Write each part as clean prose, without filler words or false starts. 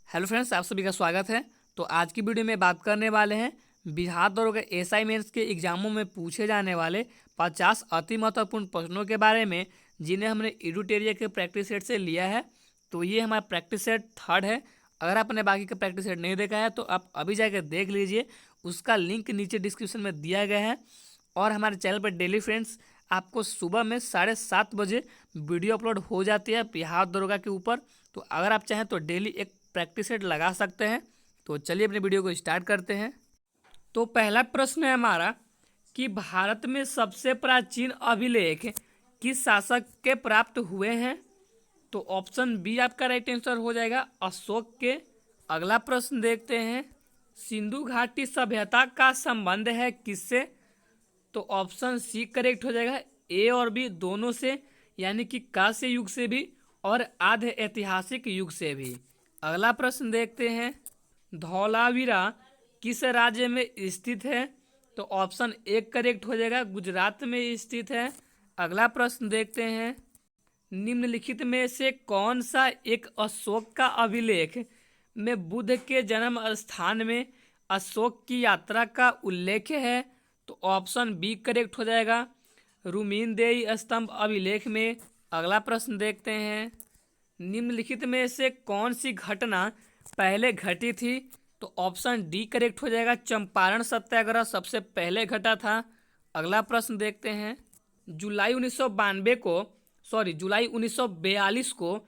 Hello friends, आप सभी का स्वागत है। तो आज की वीडियो में बात करने वाले हैं बिहार दरोगा एसआई मेंस के एग्जामों में पूछे जाने वाले 50 अति महत्वपूर्ण प्रश्नों के बारे में, जिन्हें हमने एडुटेरिया के प्रैक्टिस सेट से लिया है। तो ये हमारा प्रैक्टिस सेट थर्ड है। अगर आपने बाकी का प्रैक्टिस सेट नहीं देखा है तो आप अभी जाकर देख लीजिए, उसका लिंक नीचे डिस्क्रिप्शन में दिया गया है। और हमारे चैनल पर डेली फ्रेंड्स आपको सुबह में 7:30 बजे वीडियो अपलोड हो जाती है बिहार दरोगा के ऊपर। तो अगर आप चाहें तो डेली एक प्रैक्टिस सेट लगा सकते हैं। तो चलिए अपने वीडियो को स्टार्ट करते हैं। तो पहला प्रश्न है हमारा कि भारत में सबसे प्राचीन अभिलेख किस शासक के प्राप्त हुए हैं। तो ऑप्शन बी आपका राइट आंसर हो जाएगा, अशोक के। अगला प्रश्न देखते हैं, सिंधु घाटी सभ्यता का संबंध है किससे। तो ऑप्शन सी करेक्ट हो जाएगा, ए और बी दोनों से, यानी कि कांस्य युग से भी और आधे ऐतिहासिक युग से भी। अगला प्रश्न देखते हैं, धौलावीरा किस राज्य में स्थित है। तो ऑप्शन ए करेक्ट हो जाएगा, गुजरात में स्थित है। अगला प्रश्न देखते हैं, निम्नलिखित में से कौन सा एक अशोक का अभिलेख में बुद्ध के जन्म स्थान में अशोक की यात्रा का उल्लेख है। तो ऑप्शन बी करेक्ट हो जाएगा, रुमीनदेई स्तंभ अभिलेख में। अगला प्रश्न देखते हैं, निम्नलिखित में से कौन सी घटना पहले घटी थी। तो ऑप्शन डी करेक्ट हो जाएगा, चंपारण सत्याग्रह सबसे पहले घटा था। अगला प्रश्न देखते हैं, जुलाई 1942 को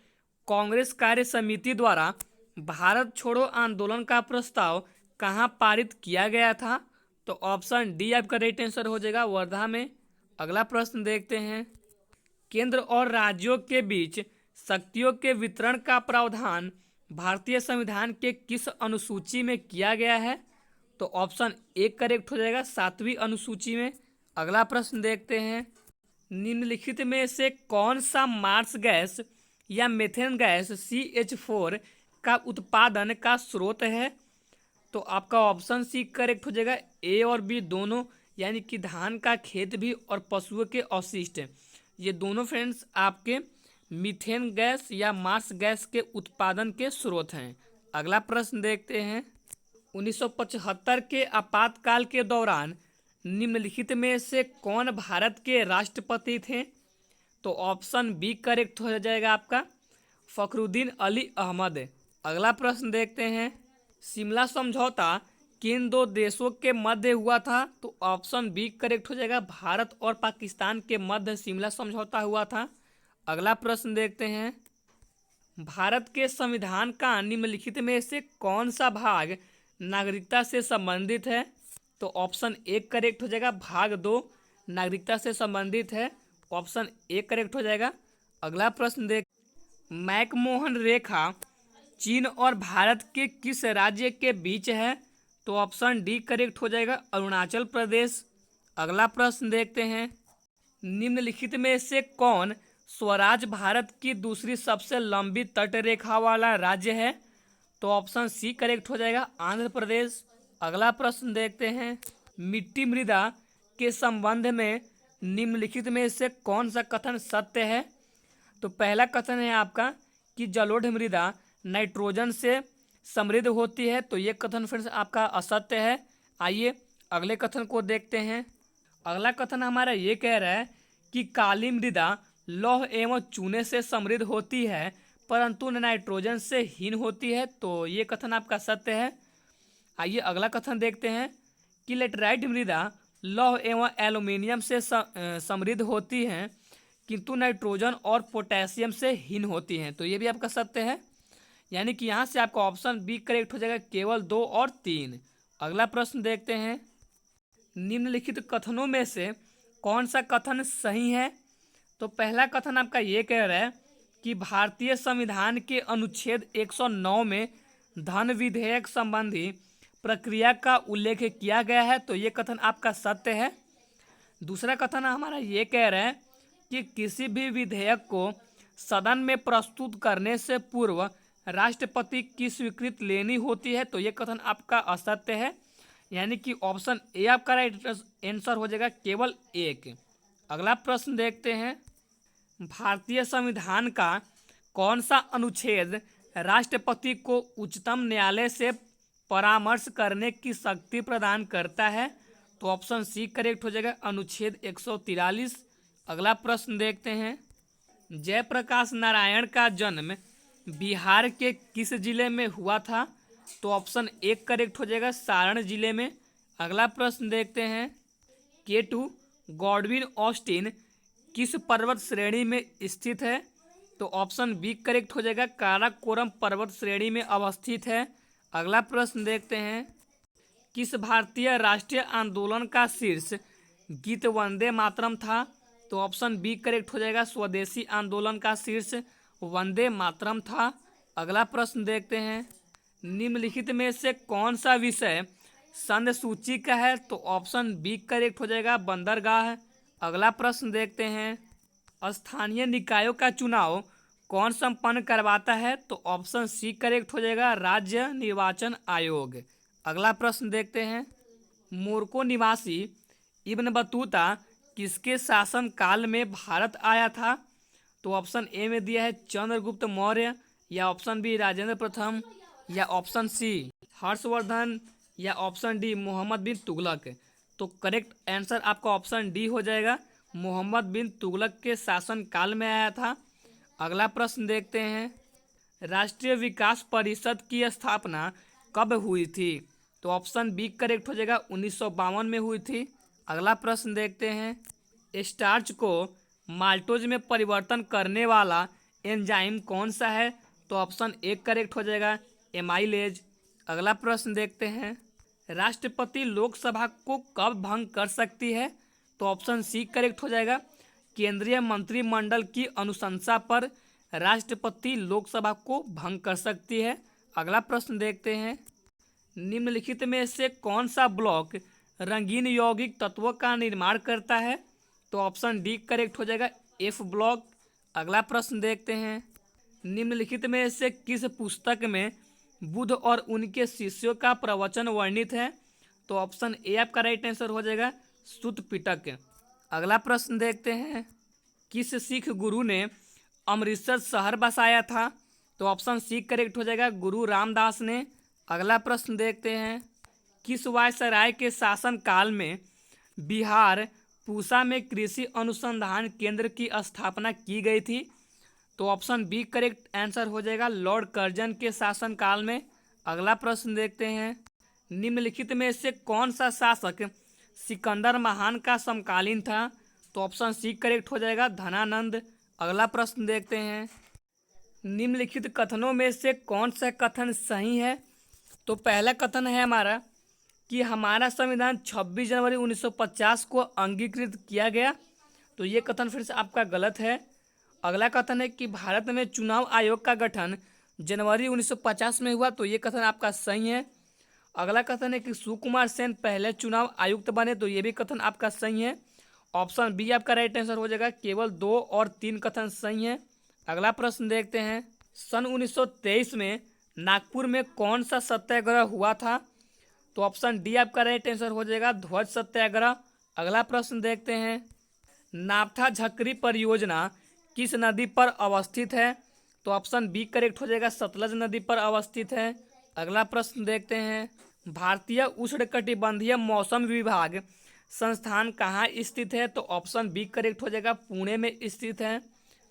कांग्रेस कार्य समिति द्वारा भारत छोड़ो आंदोलन का प्रस्ताव कहाँ पारित किया गया था। तो ऑप्शन डी आपका राइट आंसर हो जाएगा, वर्धा में। अगला प्रश्न देखते हैं, केंद्र और राज्यों के बीच शक्तियों के वितरण का प्रावधान भारतीय संविधान के किस अनुसूची में किया गया है। तो ऑप्शन ए करेक्ट हो जाएगा, 7वीं अनुसूची में। अगला प्रश्न देखते हैं, निम्नलिखित में से कौन सा मार्स गैस या मेथेन गैस CH4 का उत्पादन का स्रोत है। तो आपका ऑप्शन सी करेक्ट हो जाएगा, ए और बी दोनों, यानी कि धान का खेत भी और पशुओं के अवशिष्ट, ये दोनों फ्रेंड्स आपके मीथेन गैस या मार्स गैस के उत्पादन के स्रोत हैं। अगला प्रश्न देखते हैं, 1975 के आपातकाल के दौरान निम्नलिखित में से कौन भारत के राष्ट्रपति थे। तो ऑप्शन बी करेक्ट हो जाएगा आपका, फखरुद्दीन अली अहमद। अगला प्रश्न देखते हैं, शिमला समझौता किन दो देशों के मध्य हुआ था। तो ऑप्शन बी करेक्ट हो जाएगा, भारत और पाकिस्तान के मध्य शिमला समझौता हुआ था। अगला प्रश्न देखते हैं, भारत के संविधान का निम्नलिखित में से कौन सा भाग नागरिकता से संबंधित है। तो ऑप्शन ए करेक्ट हो जाएगा, भाग 2 नागरिकता से संबंधित है। ऑप्शन ए करेक्ट हो जाएगा। अगला प्रश्न देख, मैकमोहन रेखा चीन और भारत के किस राज्य के बीच है। तो ऑप्शन डी करेक्ट हो जाएगा, अरुणाचल प्रदेश। अगला प्रश्न देखते हैं, निम्नलिखित में से कौन स्वराज भारत की दूसरी सबसे लंबी तटरेखा वाला राज्य है। तो ऑप्शन सी करेक्ट हो जाएगा, आंध्र प्रदेश। अगला प्रश्न देखते हैं, मिट्टी मृदा के संबंध में निम्नलिखित में से कौन सा कथन सत्य है। तो पहला कथन है आपका कि जलोढ़ मृदा नाइट्रोजन से समृद्ध होती है। तो ये कथन फ्रेंड्स आपका असत्य है। आइए अगले कथन को देखते हैं। अगला कथन हमारा ये कह रहा है कि काली मृदा लौह एवं चूने से समृद्ध होती है परंतु नाइट्रोजन से हीन होती है। तो ये कथन आपका सत्य है। आइए अगला कथन देखते हैं कि लेटराइट मृदा लौह एवं एल्यूमिनियम से समृद्ध होती हैं किंतु नाइट्रोजन और पोटेशियम से हीन होती हैं। तो ये भी आपका सत्य है, यानी कि यहाँ से आपका ऑप्शन बी करेक्ट हो जाएगा, केवल 2 और 3। अगला प्रश्न देखते हैं, निम्नलिखित कथनों में से कौन सा कथन सही है। तो पहला कथन आपका ये कह रहा है कि भारतीय संविधान के अनुच्छेद 109 में धन विधेयक संबंधी प्रक्रिया का उल्लेख किया गया है। तो ये कथन आपका सत्य है। दूसरा कथन हमारा ये कह रहा है कि किसी भी विधेयक को सदन में प्रस्तुत करने से पूर्व राष्ट्रपति की स्वीकृति लेनी होती है। तो ये कथन आपका असत्य है, यानी कि ऑप्शन ए आपका राइट आंसर हो जाएगा, केवल 1। अगला प्रश्न देखते हैं, भारतीय संविधान का कौन सा अनुच्छेद राष्ट्रपति को उच्चतम न्यायालय से परामर्श करने की शक्ति प्रदान करता है? तो ऑप्शन सी करेक्ट हो जाएगा, अनुच्छेद 143। अगला प्रश्न देखते हैं। जयप्रकाश नारायण का जन्म बिहार के किस जिले में हुआ था? तो ऑप्शन एक करेक्ट हो जाएगा, सारण जिले में। अगला प्रश्न देखते हैं। केटू गॉडविन ऑस्टिन किस पर्वत श्रेणी में स्थित है? तो ऑप्शन बी करेक्ट हो जाएगा, काराकोरम पर्वत श्रेणी में अवस्थित है। अगला प्रश्न देखते हैं। किस भारतीय राष्ट्रीय आंदोलन का शीर्ष गीत वंदे मातरम था? तो ऑप्शन बी करेक्ट हो जाएगा, स्वदेशी आंदोलन का शीर्ष वंदे मातरम था। अगला प्रश्न देखते हैं। निम्नलिखित में से कौन सा विषय संघ सूची का है? तो ऑप्शन बी करेक्ट हो जाएगा, बंदरगाह। अगला प्रश्न देखते हैं। स्थानीय निकायों का चुनाव कौन संपन्न करवाता है? तो ऑप्शन सी करेक्ट हो जाएगा, राज्य निर्वाचन आयोग। अगला प्रश्न देखते हैं। मोरक्को निवासी इब्न बतूता किसके शासन काल में भारत आया था? तो ऑप्शन ए में दिया है चंद्रगुप्त मौर्य, या ऑप्शन बी राजेंद्र प्रथम, या ऑप्शन सी हर्षवर्धन, या ऑप्शन डी मोहम्मद बिन तुगलक। तो करेक्ट आंसर आपका ऑप्शन डी हो जाएगा, मोहम्मद बिन तुगलक के शासन काल में आया था। अगला प्रश्न देखते हैं। राष्ट्रीय विकास परिषद की स्थापना कब हुई थी? तो ऑप्शन बी करेक्ट हो जाएगा, 1952 में हुई थी। अगला प्रश्न देखते हैं। स्टार्च को माल्टोज में परिवर्तन करने वाला एंजाइम कौन सा है? तो ऑप्शन ए करेक्ट हो जाएगा, एमाइलेज। अगला प्रश्न देखते हैं। राष्ट्रपति लोकसभा को कब भंग कर सकती है? तो ऑप्शन सी करेक्ट हो जाएगा, केंद्रीय मंत्रिमंडल की अनुशंसा पर राष्ट्रपति लोकसभा को भंग कर सकती है। अगला प्रश्न देखते हैं। निम्नलिखित में से कौन सा ब्लॉक रंगीन यौगिक तत्वों का निर्माण करता है? तो ऑप्शन डी करेक्ट हो जाएगा, एफ ब्लॉक। अगला प्रश्न देखते हैं। निम्नलिखित में से किस पुस्तक में बुद्ध और उनके शिष्यों का प्रवचन वर्णित है? तो ऑप्शन ए आपका राइट आंसर हो जाएगा, सुत्त पिटक। अगला प्रश्न देखते हैं। किस सिख गुरु ने अमृतसर शहर बसाया था? तो ऑप्शन सी करेक्ट हो जाएगा, गुरु रामदास ने। अगला प्रश्न देखते हैं। किस वायसराय के शासन काल में बिहार पूसा में कृषि अनुसंधान केंद्र की स्थापना की गई थी? तो ऑप्शन बी करेक्ट आंसर हो जाएगा, लॉर्ड कर्जन के शासन काल में। अगला प्रश्न देखते हैं। निम्नलिखित में से कौन सा शासक सिकंदर महान का समकालीन था? तो ऑप्शन सी करेक्ट हो जाएगा, धनानंद। अगला प्रश्न देखते हैं। निम्नलिखित कथनों में से कौन सा कथन सही है? तो पहला कथन है हमारा कि हमारा संविधान 26 जनवरी 1950 को अंगीकृत किया गया। तो ये कथन फिर से आपका गलत है। अगला कथन है कि भारत में चुनाव आयोग का गठन जनवरी 1950 में हुआ। तो ये कथन आपका सही है। अगला कथन है कि सुकुमार सेन पहले चुनाव आयुक्त बने। तो ये भी कथन आपका सही है। ऑप्शन बी आपका राइट आंसर हो जाएगा, केवल 2 और 3 कथन सही है। अगला प्रश्न देखते हैं। सन 1923 में नागपुर में कौन सा सत्याग्रह हुआ था? तो ऑप्शन डी आपका राइट आंसर हो जाएगा, ध्वज सत्याग्रह। अगला प्रश्न देखते हैं। नापथा झकरी परियोजना किस नदी पर अवस्थित है? तो ऑप्शन बी करेक्ट हो जाएगा, सतलज नदी पर अवस्थित है। अगला प्रश्न देखते हैं। भारतीय उष्णकटिबंधीय मौसम विभाग संस्थान कहाँ स्थित है? तो ऑप्शन बी करेक्ट हो जाएगा, पुणे में स्थित है।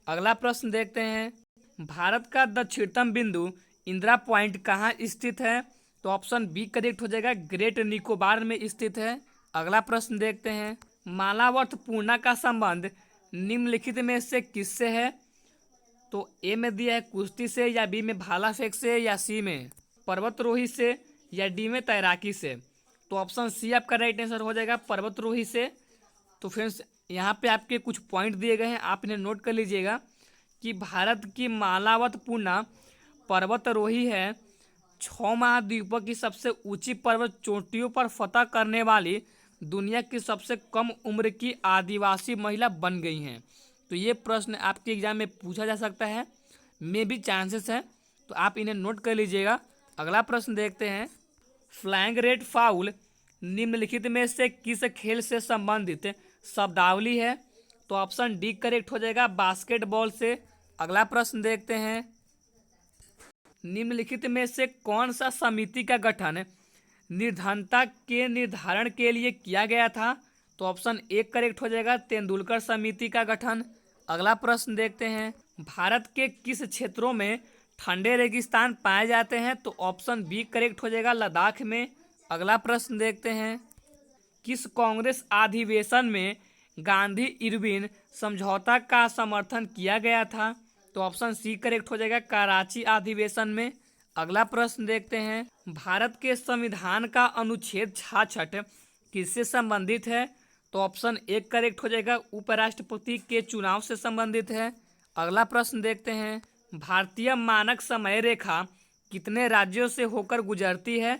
अगला प्रश्न देखते हैं। भारत का दक्षिणतम बिंदु इंदिरा पॉइंट कहाँ स्थित है? तो ऑप्शन बी करेक्ट हो जाएगा, ग्रेट निकोबार में स्थित है। अगला प्रश्न देखते हैं। मालावर्त पूर्णा का संबंध निम्नलिखित में से किससे है? तो ए में दिया है कुश्ती से, या बी में भाला फेंक से, या सी में पर्वतरोही से, या डी में तैराकी से। तो ऑप्शन सी आपका राइट आंसर हो जाएगा, पर्वतरोही से। तो फ्रेंड्स यहाँ पे आपके कुछ पॉइंट दिए गए हैं, आप इन्हें नोट कर लीजिएगा कि भारत की मालावत पूर्णा पर्वतरोही है। 6 महाद्वीपों की सबसे ऊंची पर्वत चोटियों पर फतह करने वाली दुनिया की सबसे कम उम्र की आदिवासी महिला बन गई हैं। तो ये प्रश्न आपके एग्जाम में पूछा जा सकता है, में भी चांसेस है, तो आप इन्हें नोट कर लीजिएगा। अगला प्रश्न देखते हैं। फ्लैंग रेट फाउल निम्नलिखित में से किस खेल से संबंधित शब्दावली है? तो ऑप्शन डी करेक्ट हो जाएगा, बास्केटबॉल से। अगला प्रश्न देखते हैं। निम्नलिखित में से कौन सा समिति का गठन निर्धनता के निर्धारण के लिए किया गया था? तो ऑप्शन ए करेक्ट हो जाएगा, तेंदुलकर समिति का गठन। अगला प्रश्न देखते हैं, भारत के किस क्षेत्रों में ठंडे रेगिस्तान पाए जाते हैं? तो ऑप्शन बी करेक्ट हो जाएगा, लद्दाख में। अगला प्रश्न देखते हैं, किस कांग्रेस अधिवेशन में गांधी इरविन समझौता का समर्थन किया गया था? तो ऑप्शन सी करेक्ट हो जाएगा, कराची अधिवेशन में। अगला प्रश्न देखते हैं, भारत के संविधान का अनुच्छेद 66 किससे संबंधित है? तो ऑप्शन ए करेक्ट हो जाएगा, उपराष्ट्रपति के चुनाव से संबंधित है। अगला प्रश्न देखते हैं, भारतीय मानक समय रेखा कितने राज्यों से होकर गुजरती है?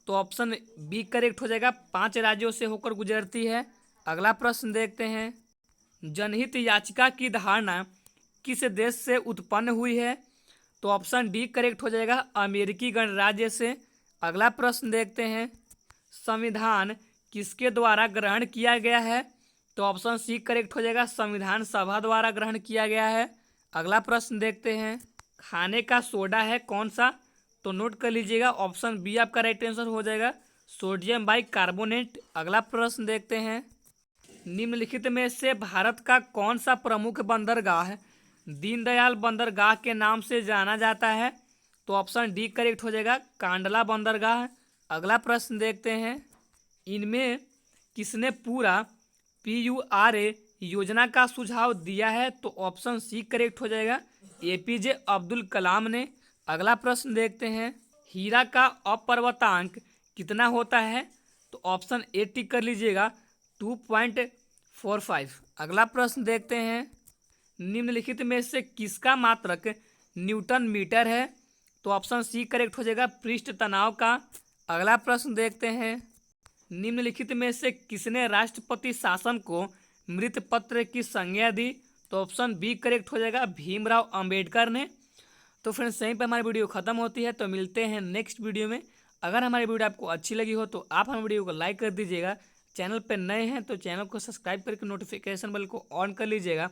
तो ऑप्शन बी करेक्ट हो जाएगा, 5 राज्यों से होकर गुजरती है। अगला प्रश्न देखते हैं, जनहित याचिका की धारणा किस देश से उत्पन्न हुई है? तो ऑप्शन डी करेक्ट हो जाएगा, अमेरिकी गणराज्य से। अगला प्रश्न देखते हैं, संविधान किसके द्वारा ग्रहण किया गया है? तो ऑप्शन सी करेक्ट हो जाएगा, संविधान सभा द्वारा ग्रहण किया गया है। अगला प्रश्न देखते हैं, खाने का सोडा है कौन सा? तो नोट कर लीजिएगा, ऑप्शन बी आपका राइट आंसर हो जाएगा, सोडियम बाइकार्बोनेट। अगला प्रश्न देखते हैं, निम्नलिखित में से भारत का कौन सा प्रमुख बंदरगाह दीनदयाल बंदरगाह के नाम से जाना जाता है? तो ऑप्शन डी करेक्ट हो जाएगा, कांडला बंदरगाह। अगला प्रश्न देखते हैं, इनमें किसने पूरा PURA योजना का सुझाव दिया है? तो ऑप्शन सी करेक्ट हो जाएगा, APJ अब्दुल कलाम ने। अगला प्रश्न देखते हैं, हीरा का अपवर्तनांक कितना होता है? तो ऑप्शन ए टिक कर लीजिएगा, 2.45। अगला प्रश्न देखते हैं, निम्नलिखित में से किसका मात्रक न्यूटन मीटर है? तो ऑप्शन सी करेक्ट हो जाएगा, पृष्ठ तनाव का। अगला प्रश्न देखते हैं, निम्नलिखित में से किसने राष्ट्रपति शासन को मृत पत्र की संज्ञा दी? तो ऑप्शन बी करेक्ट हो जाएगा, भीमराव अंबेडकर ने। तो फ्रेंड्स यहीं पर हमारी वीडियो खत्म होती है, तो मिलते हैं नेक्स्ट वीडियो में। अगर हमारी वीडियो आपको अच्छी लगी हो तो आप हमारी वीडियो को लाइक कर दीजिएगा। चैनल पर नए हैं तो चैनल को सब्सक्राइब करके नोटिफिकेशन बेल को ऑन कर लीजिएगा,